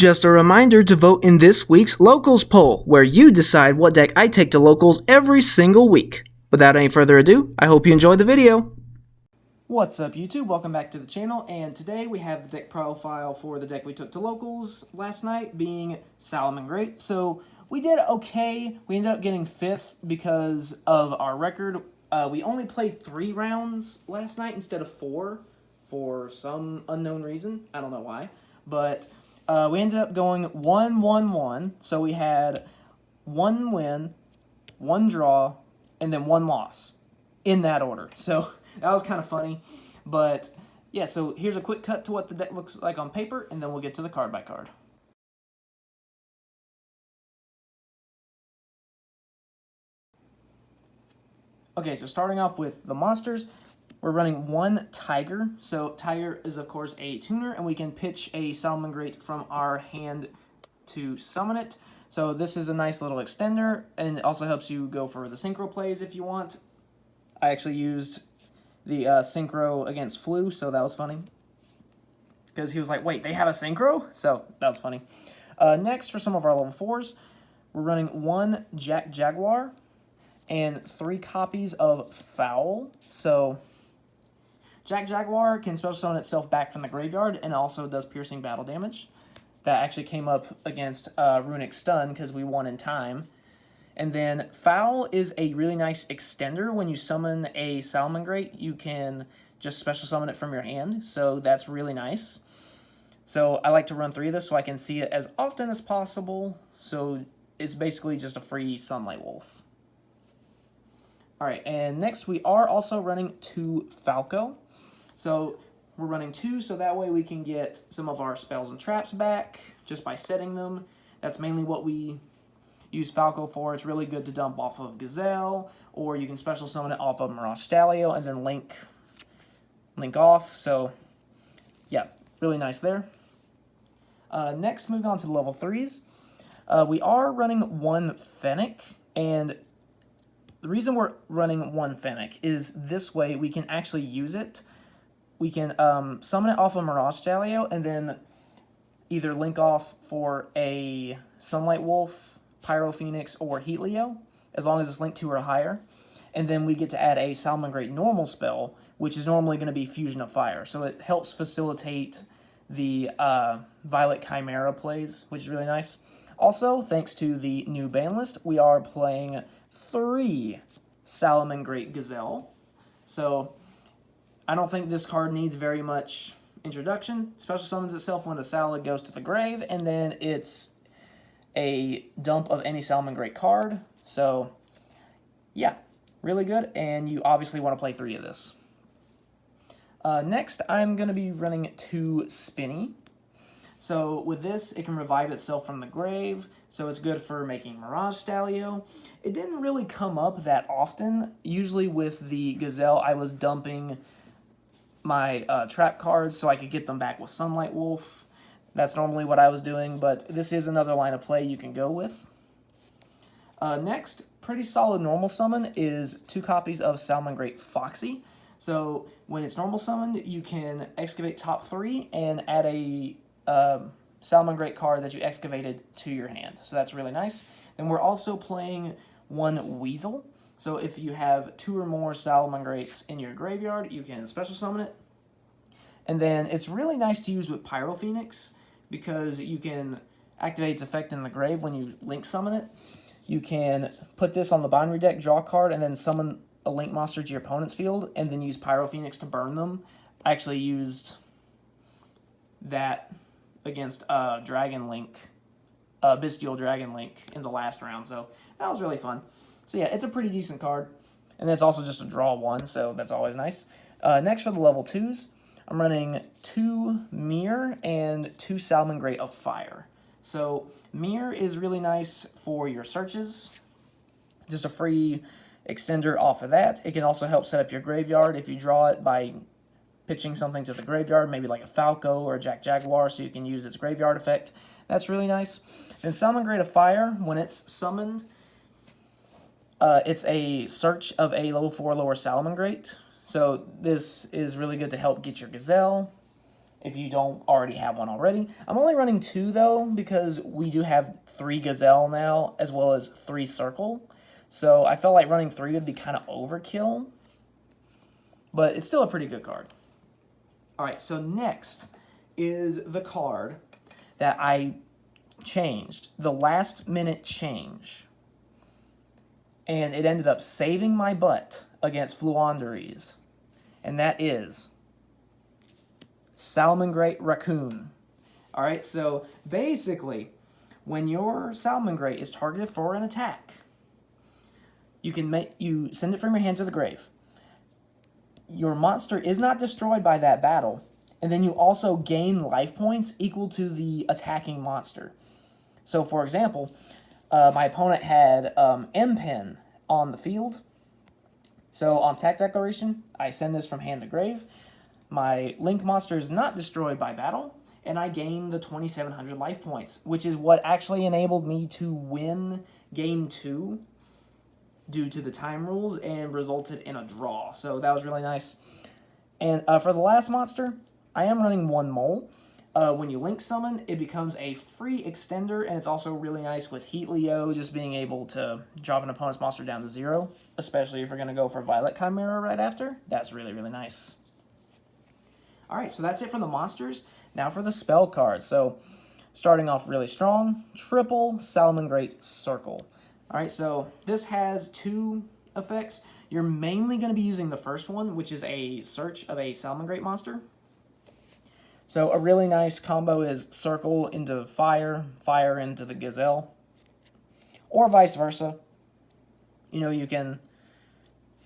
Just a reminder to vote in this week's Locals poll, where you decide what deck I take to Locals every single week. Without any further ado, I hope you enjoyed the video. What's up YouTube? Welcome back to the channel, and today we have the deck profile for the deck we took to Locals last night, being Salamangreat. So we did okay. We ended up getting 5th because of our record. We only played 3 rounds last night instead of 4 for some unknown reason. I don't know why. But we ended up going 1-1-1. So we had 1 win, 1 draw, and then 1 loss in that order. So that was kind of funny. But yeah, so here's a quick cut to what the deck looks like on paper, and then we'll get to the card by card. Okay, so starting off with the monsters, we're running 1 Tiger. So Tiger is, of course, a tuner, and we can pitch a Salamangreat from our hand to summon it. So this is a nice little extender, and it also helps you go for the synchro plays if you want. I actually used the synchro against Flu, so that was funny. Because he was like, wait, they have a synchro? So that was funny. Next, for some of our level 4s, we're running 1 Jaguar and 3 copies of Foul. So Jaguar can special summon itself back from the graveyard, and also does piercing battle damage. That actually came up against Runic Stun because we won in time. And then Foul is a really nice extender. When you summon a Salamangreat, you can just special summon it from your hand, so that's really nice. So I like to run 3 of this so I can see it as often as possible. So it's basically just a free Sunlight Wolf. Alright, and next we are also running 2 Falco. So we're running 2 so that way we can get some of our spells and traps back just by setting them. That's mainly what we use Falco for. It's really good to dump off of Gazelle, or you can special summon it off of Mirage Stallion and then link off. So yeah, really nice there. Next, moving on to the level 3s. We are running 1 Fennec, and the reason we're running 1 Fennec is this way we can actually use it. We can summon it off of Mirage Stallion and then either link off for a Sunlight Wolf, Pyro Phoenix, or Heat Leo, as long as it's linked 2 or higher. And then we get to add a Salamangreat normal spell, which is normally going to be Fusion of Fire. So it helps facilitate the Violet Chimera plays, which is really nice. Also, thanks to the new ban list, we are playing 3 Salamangreat Gazelle. So I don't think this card needs very much introduction. Special summons itself when the Sala goes to the grave, and then it's a dump of any Salamangreat card. So yeah, really good, and you obviously want to play 3 of this. Next, I'm going to be running 2 Spinny. So with this, it can revive itself from the grave, so it's good for making Mirage Stallion. It didn't really come up that often. Usually with the Gazelle, I was dumping my trap cards so I could get them back with Sunlight Wolf. That's normally what I was doing, but this is another line of play you can go with. Next, pretty solid normal summon is 2 copies of Salamangreat Foxy. So when it's normal summoned, you can excavate top 3 and add a Salamangreat card that you excavated to your hand. So that's really nice. Then we're also playing 1 Weasel. So if you have 2 or more Salamangreats in your graveyard, you can special summon it. And then it's really nice to use with Pyro Phoenix because you can activate its effect in the grave when you link summon it. You can put this on the binary deck, draw a card, and then summon a link monster to your opponent's field, and then use Pyro Phoenix to burn them. I actually used that against Dragon Link, Bestial Dragon Link in the last round, so that was really fun. So yeah, it's a pretty decent card, and it's also just a draw 1, so that's always nice. Next for the level 2s, I'm running 2 Mirror and 2 Salamangreat of Fire. So Mirror is really nice for your searches, just a free extender off of that. It can also help set up your graveyard if you draw it by pitching something to the graveyard, maybe like a Falco or a Jaguar, so you can use its graveyard effect. That's really nice. Then Salamangreat of Fire, when it's summoned, it's a search of a level 4 lower Salamangreat. So this is really good to help get your Gazelle. if you don't already have one already. I'm only running 2 though, because we do have 3 Gazelle now, as well as 3 Circle. So I felt like running 3 would be kind of overkill, but it's still a pretty good card. Alright, so next is the card that I changed, the last minute change. And it ended up saving my butt against Fluanderies. And that is Salamangreat Raccoon. Alright, so basically, when your Salamangreat is targeted for an attack, you send it from your hand to the grave. Your monster is not destroyed by that battle, and then you also gain life points equal to the attacking monster. So, for example, my opponent had M-Pen on the field. So, on attack declaration, I send this from hand to grave. My Link monster is not destroyed by battle, and I gain the 2,700 life points, which is what actually enabled me to win Game 2 due to the time rules and resulted in a draw. So that was really nice. And for the last monster, I am running 1 Mole. When you Link summon, it becomes a free extender, and it's also really nice with Heat Leo, just being able to drop an opponent's monster down to 0, especially if you're going to go for Violet Chimera right after. That's really, really nice. Alright, so that's it for the monsters. Now for the spell cards. So, starting off really strong, triple Salamangreat Circle. Alright, so this has 2 effects. You're mainly going to be using the first one, which is a search of a Salamangreat monster. So a really nice combo is Circle into Fire, Fire into the Gazelle, or vice versa. You can,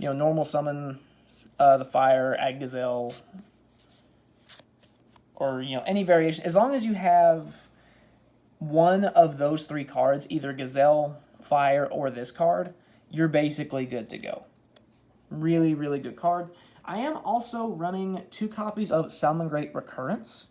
normal summon the Fire, add Gazelle, or, any variation. As long as you have one of those 3 cards, either Gazelle, Fire, or this card, you're basically good to go. Really, really good card. I am also running 2 copies of Salamangreat Recurrence.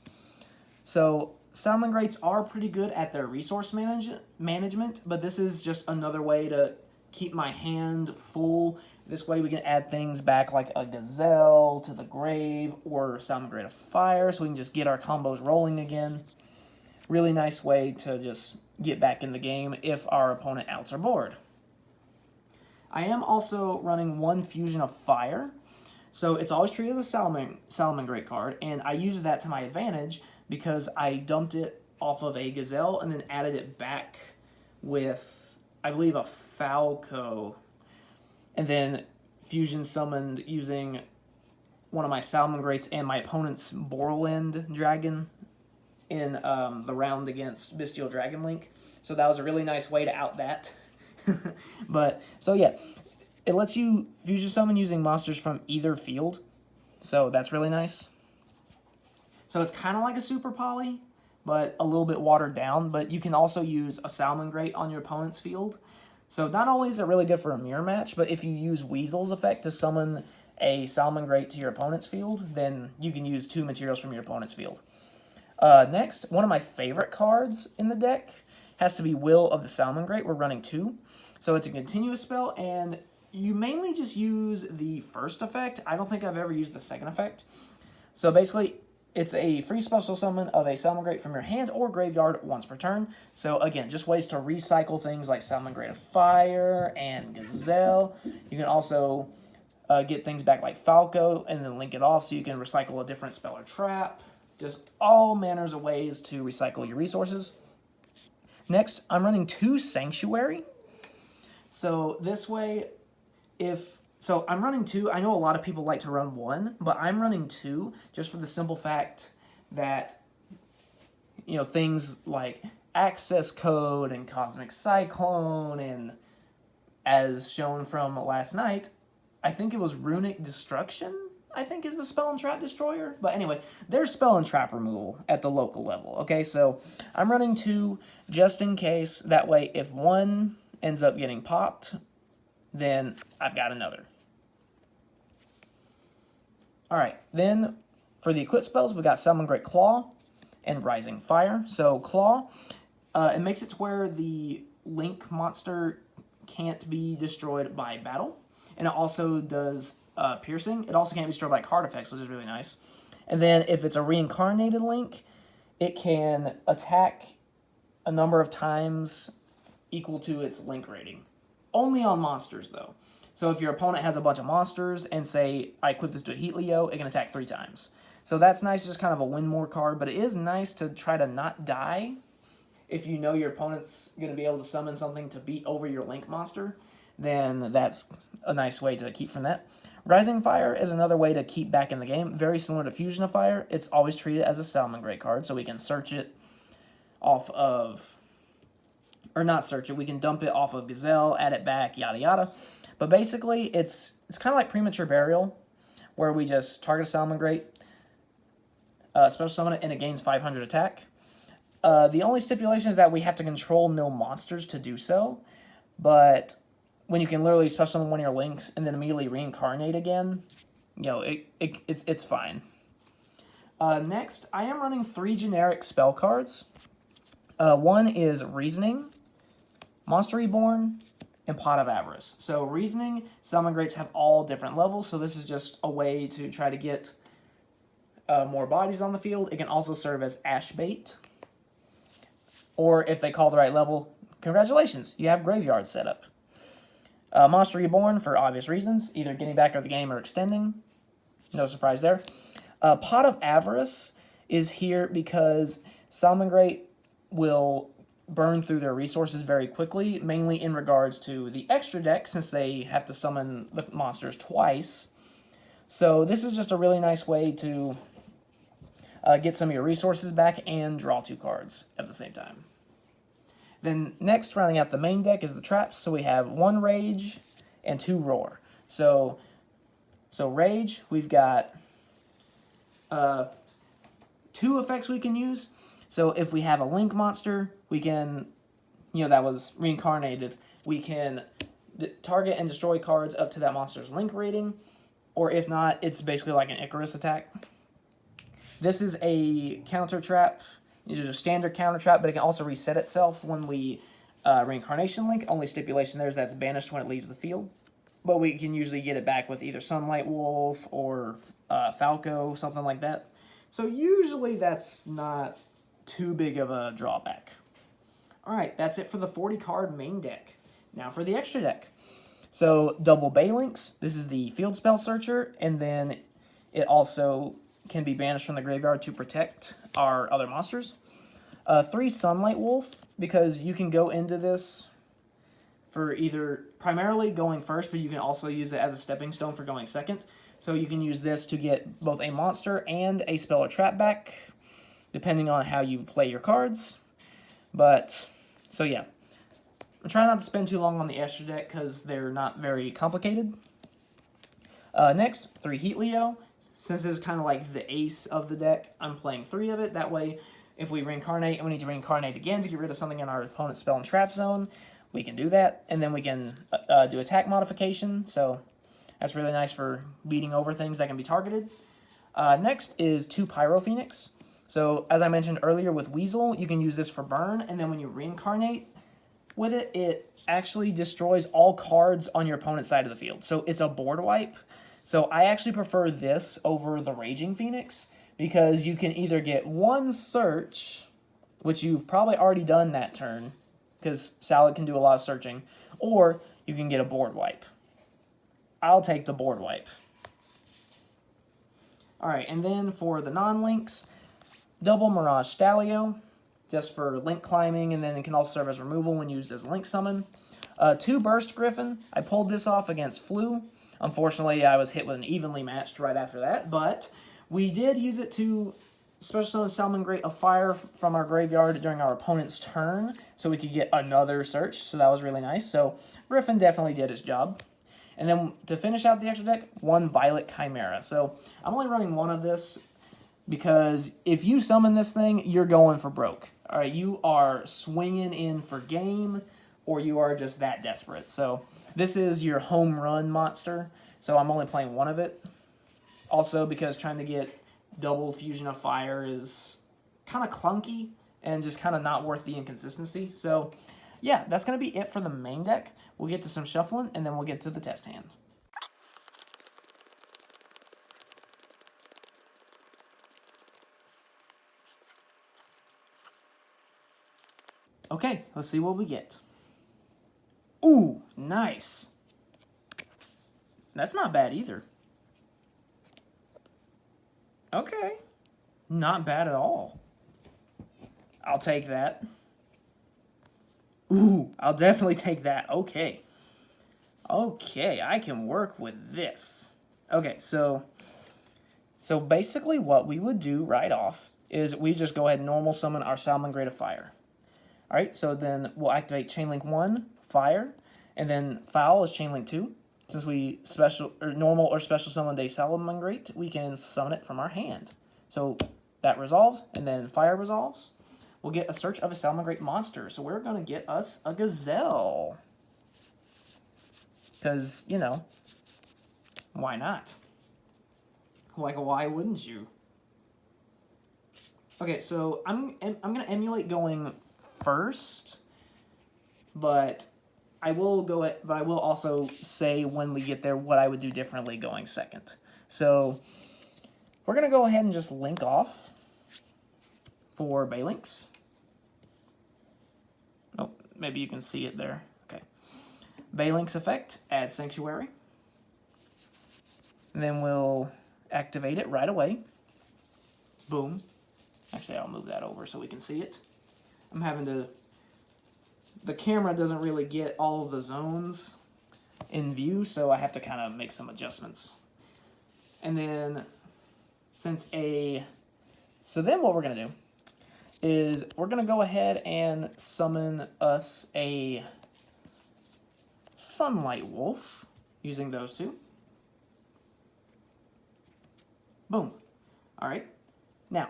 So, Salamangreats are pretty good at their resource management, but this is just another way to keep my hand full. This way we can add things back like a Gazelle to the grave or Salamangreat of Fire, so we can just get our combos rolling again. Really nice way to just get back in the game if our opponent outs our board. I am also running 1 Fusion of Fire. So it's always treated as a Salamangreat card, and I use that to my advantage because I dumped it off of a Gazelle and then added it back with, I believe, a Falco, and then Fusion summoned using one of my Salamangreats and my opponent's Borland Dragon in the round against Bestial Dragon Link. So that was a really nice way to out that. But, so yeah. It lets you fusion summon using monsters from either field, so that's really nice. So it's kind of like a Super Poly, but a little bit watered down, but you can also use a Salamangreat on your opponent's field. So not only is it really good for a mirror match, but if you use Weasel's effect to summon a Salamangreat to your opponent's field, then you can use 2 materials from your opponent's field. Next, one of my favorite cards in the deck has to be Will of the Salamangreat. We're running 2, so it's a continuous spell, and you mainly just use the first effect. I don't think I've ever used the second effect. So basically, it's a free special summon of a Salamangreat from your hand or graveyard once per turn. So again, just ways to recycle things like Salamangreat of Fire and Gazelle. You can also get things back like Falco and then link it off so you can recycle a different spell or trap. Just all manners of ways to recycle your resources. Next, I'm running 2 Sanctuary. So this way, so I'm running 2. I know a lot of people like to run 1, but I'm running 2 just for the simple fact that, things like Access Code and Cosmic Cyclone, and as shown from last night, I think it was Runic Destruction, I think is the Spell and Trap Destroyer. But anyway, there's Spell and Trap removal at the local level, okay? So I'm running 2 just in case. That way, if one ends up getting popped, then I've got another. Alright, then for the equip spells, we've got Salamangreat Claw and Rising Fire. So Claw, it makes it to where the Link monster can't be destroyed by battle. And it also does piercing. It also can't be destroyed by card effects, which is really nice. And then if it's a reincarnated link, it can attack a number of times equal to its link rating. Only on monsters, though. So if your opponent has a bunch of monsters and say, I equip this to a Heat Leo, it can attack 3 times. So that's nice, just kind of a win more card, but it is nice to try to not die if you know your opponent's going to be able to summon something to beat over your link monster, then that's a nice way to keep from that. Rising Fire is another way to keep back in the game. Very similar to Fusion of Fire. It's always treated as a Salamangreat card, so we can search it off of... Or not search it, we can dump it off of Gazelle, add it back, yada yada. But basically, it's kind of like Premature Burial, where we just target a Salamangreat, special summon it, and it gains 500 attack. The only stipulation is that we have to control no monsters to do so, but when you can literally special summon one of your links and then immediately reincarnate again, you know, it's fine. Next, I am running 3 generic spell cards. One is Reasoning, Monster Reborn, and Pot of Avarice. So Reasoning, Salamangreats have all different levels, so this is just a way to try to get more bodies on the field. It can also serve as Ash Bait. Or if they call the right level, congratulations, you have Graveyard set up. Monster Reborn, for obvious reasons, either getting back out of the game or extending. No surprise there. Pot of Avarice is here because Salamangreat will burn through their resources very quickly, mainly in regards to the extra deck, since they have to summon the monsters twice. So this is just a really nice way to get some of your resources back and draw 2 cards at the same time. Then next, rounding out the main deck, is the traps. So we have 1 Rage and 2 Roar. So Rage, we've got 2 effects we can use. So if we have a Link monster, we can, that was reincarnated, we can target and destroy cards up to that monster's Link rating. Or if not, it's basically like an Icarus attack. This is a counter trap. It is a standard counter trap, but it can also reset itself when we reincarnation link. Only stipulation there is that it's banished when it leaves the field. But we can usually get it back with either Sunlight Wolf or Falco, something like that. So usually that's not too big of a drawback. Alright, that's it for the 40-card main deck. Now for the extra deck. So double Bay Links. This is the Field Spell Searcher, and then it also can be banished from the graveyard to protect our other monsters. 3 Sunlight Wolf, because you can go into this for either primarily going first, but you can also use it as a stepping stone for going second. So you can use this to get both a monster and a spell or trap back, depending on how you play your cards. But, so yeah. I'm trying not to spend too long on the extra deck because they're not very complicated. Next, 3 Heat Leo. Since this is kind of like the ace of the deck, I'm playing 3 of it. That way, if we reincarnate and we need to reincarnate again to get rid of something in our opponent's spell and trap zone, we can do that. And then we can do attack modification. So that's really nice for beating over things that can be targeted. Next is 2 Pyro Phoenix. So as I mentioned earlier with Weasel, you can use this for burn. And then when you reincarnate with it, it actually destroys all cards on your opponent's side of the field. So it's a board wipe. So I actually prefer this over the Raging Phoenix because you can either get 1 search, which you've probably already done that turn, because Salad can do a lot of searching, or you can get a board wipe. I'll take the board wipe. Alright, and then for the non-links, double Mirage Stalio, just for link climbing, and then it can also serve as removal when used as a link summon. 2 Burst Griffin, I pulled this off against Flu. Unfortunately, I was hit with an evenly matched right after that, but we did use it to special summon Salamangreat of Fire from our graveyard during our opponent's turn, so we could get another search, so that was really nice. So Griffin definitely did his job. And then to finish out the extra deck, 1 Violet Chimera. So I'm only running 1 of this because if you summon this thing, you're going for broke. All right, you are swinging in for game, or you are just that desperate. So this is your home run monster, so I'm only playing 1 of it. Also, because trying to get double Fusion of Fire is kind of clunky and just kind of not worth the inconsistency. So, yeah, that's going to be it for the main deck. We'll get to some shuffling, and then we'll get to the test hand. Okay, let's see what we get. Ooh, nice. That's not bad either. Okay. Not bad at all. I'll take that. Ooh, I'll definitely take that. Okay. Okay, I can work with this. Okay, so basically what we would do right off is we just go ahead and normal summon our Salamangreat of Fire. Alright, so then we'll activate Chainlink 1, Fire, and then Foul is Chainlink 2. Since we normal or special summoned a Salamangreat, we can summon it from our hand. So that resolves, and then Fire resolves. We'll get a search of a Salamangreat monster. So we're going to get us a Gazelle. Because, you know, why not? Like, why wouldn't you? Okay, so I'm going to emulate going first, but I will also say when we get there what I would do differently going second. So we're going to go ahead and just link off for Baylinks. Oh, maybe you can see it there. Okay. Baylinks effect, add Sanctuary. And then we'll activate it right away. Boom. Actually, I'll move that over so we can see it. I'm having to... The camera doesn't really get all of the zones in view, so I have to kind of make some adjustments. And then, so then what we're going to do is we're going to go ahead and summon us a Sunlight Wolf using those two. Boom. All right. Now,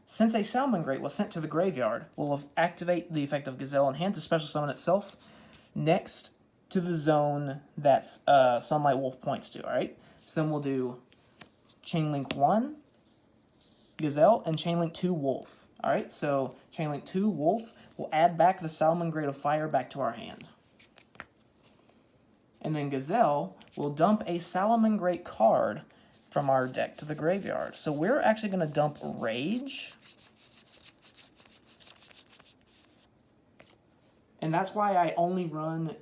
since a Salamangreat was sent to the graveyard, we'll activate the effect of Gazelle in hand to special summon itself next to the zone that Sunlight Wolf points to, all right? So then we'll do Chainlink 1, Gazelle, and Chainlink 2, Wolf. All right, so Chainlink 2, Wolf, will add back the Salamangreat of Fire back to our hand. And then Gazelle will dump a Salamangreat card from our deck to the graveyard. So we're actually going to dump Rage. And that's why I only run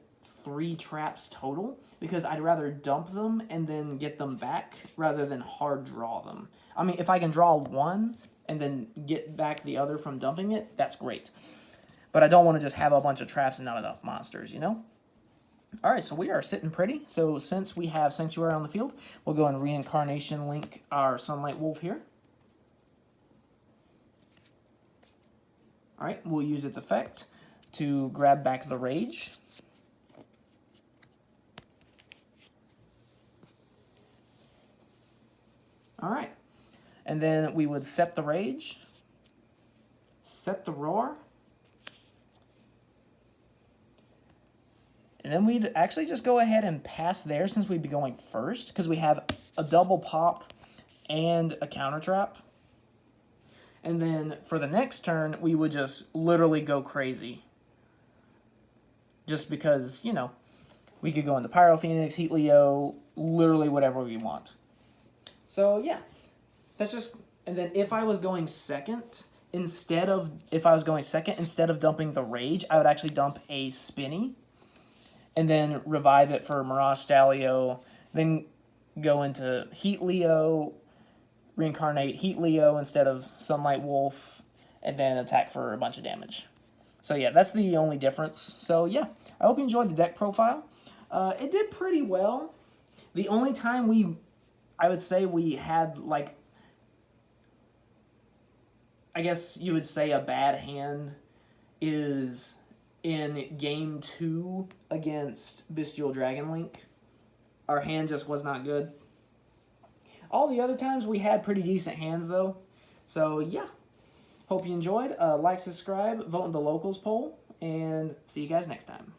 3 traps total, because I'd rather dump them and then get them back rather than hard draw them. I mean, if I can draw one and then get back the other from dumping it, that's great. But I don't want to just have a bunch of traps and not enough monsters, you know? Alright, so we are sitting pretty. So since we have Sanctuary on the field, we'll go and Reincarnation link our Sunlight Wolf here. Alright, we'll use its effect to grab back the Rage. Alright, and then we would set the Rage, set the Roar, and then we'd actually just go ahead and pass there since we'd be going first, because we have a double pop and a counter trap. And then for the next turn, we would just literally go crazy. Just because, you know, we could go into Pyro Phoenix, Heat Leo, literally whatever we want. So yeah, that's just, and then if I was going second, instead of dumping the Rage, I would actually dump a Spinny, and then revive it for Mirage Stalio, then go into Heat Leo, reincarnate Heat Leo instead of Sunlight Wolf, and then attack for a bunch of damage. So yeah, that's the only difference. So yeah, I hope you enjoyed the deck profile. It did pretty well. The only time I would say we had, like, I guess you would say a bad hand is in Game 2 against Bestial Dragon Link. Our hand just was not good. All the other times we had pretty decent hands, though. So, yeah. Hope you enjoyed. Like, subscribe, vote in the locals poll, and see you guys next time.